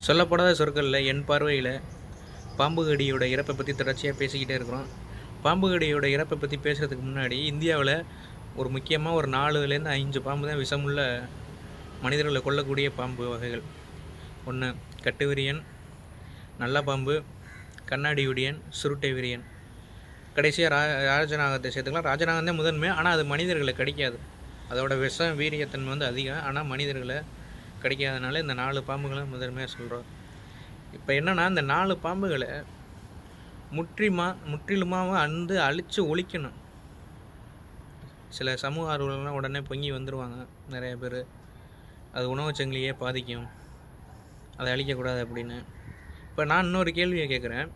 சொல்லப்படாத சொற்களில் என் பார்வையில் பாம்பு கடியோட இறப்பை பற்றி தொடர்ச்சியாக பேசிக்கிட்டே இருக்கிறோம். பாம்பு கடியோட இறப்பை பற்றி பேசுகிறதுக்கு முன்னாடி இந்தியாவில் ஒரு முக்கியமாக ஒரு 4லேருந்து 5 பாம்பு தான் விஷமுள்ள மனிதர்களை கொல்லக்கூடிய பாம்பு வகைகள். ஒன்று கட்டுவிரியன், நல்ல பாம்பு, கண்ணாடி விரியன், சுருட்டை விரியன். கடைசியாக ராஜநாகத்தை சேர்த்துக்கலாம். ராஜநாகம் தான் முதன்மை, ஆனால் அது மனிதர்களை கடிக்காது. அதோட விஷம் வீரியத்தன்மை வந்து அதிகம், ஆனால் மனிதர்களை கடிக்காதனால இந்த 4 பாம்புகளை முதன்மையாக சொல்கிறோம். இப்போ என்னென்னா, இந்த 4 பாம்புகளை முற்றிலுமாக அழித்து ஒழிக்கணும். சில சமூக ஆர்வலர்லாம் உடனே பொங்கி வந்துடுவாங்க நிறைய பேர். அது உணவுச் சங்கிலியே பாதிக்கும், அதை அழிக்கக்கூடாது அப்படின்னு. இப்போ நான் இன்னொரு கேள்வியை கேட்குறேன்.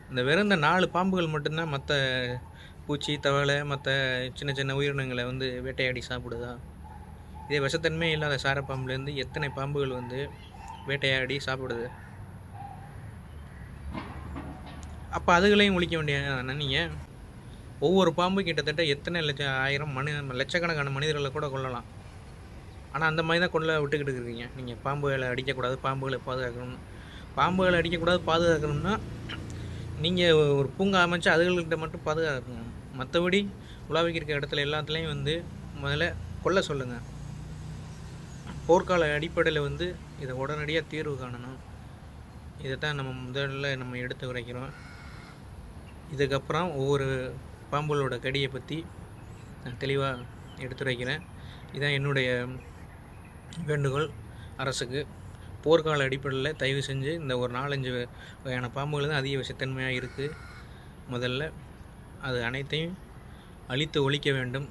இந்த வெறும் இந்த 4 பாம்புகள் மட்டும்தான் மற்ற பூச்சி, தவளை, மற்ற சின்ன சின்ன உயிரினங்களை வந்து வேட்டையாடி சாப்பிடுதா? இதே விஷத்தன்மை இல்லாத சாரப்பாம்புலேருந்து எத்தனை பாம்புகள் வந்து வேட்டையாடி சாப்பிடுது? அப்போ அதுகளையும் ஒழிக்க வேண்டிய நீங்கள் ஒவ்வொரு பாம்பு கிட்டத்தட்ட எத்தனை லட்சக்கணக்கான மனிதர்களை கூட கொல்லலாம். ஆனால் அந்த மாதிரி தான் கொல்ல விட்டுக்கிட்டு இருக்கீங்க. நீங்கள் பாம்புகளை அடிக்கக்கூடாது, பாம்புகளை பாதுகாக்கணும். பாம்புகளை அடிக்கக்கூடாது, பாதுகாக்கணும்னா நீங்கள் ஒரு பூங்கா அமைச்சு அதுகள்கிட்ட மட்டும் பாதுகாக்கணும். மற்றபடி உலாவிக்கு இருக்க இடத்துல எல்லாத்துலேயும் வந்து முதல்ல கொல்ல சொல்லுங்கள். போர்க்கால அடிப்படையில் வந்து இதை உடனடியாக தீர்வு காணணும். இதை தான் நம்ம எடுத்து உரைக்கிறோம். இதுக்கப்புறம் ஒவ்வொரு பாம்புகளோட கடியை பற்றி நான் தெளிவாக எடுத்துரைக்கிறேன். இதான் என்னுடைய வேண்டுகோள் அரசுக்கு. போர்க்கால அடிப்படையில் தயவு செஞ்சு இந்த ஒரு 4-5 வகையான பாம்புகள் தான் அதிக விஷத்தன்மையாக இருக்குது. முதல்ல அது அனைத்தையும் அழித்து ஒழிக்க வேண்டும்.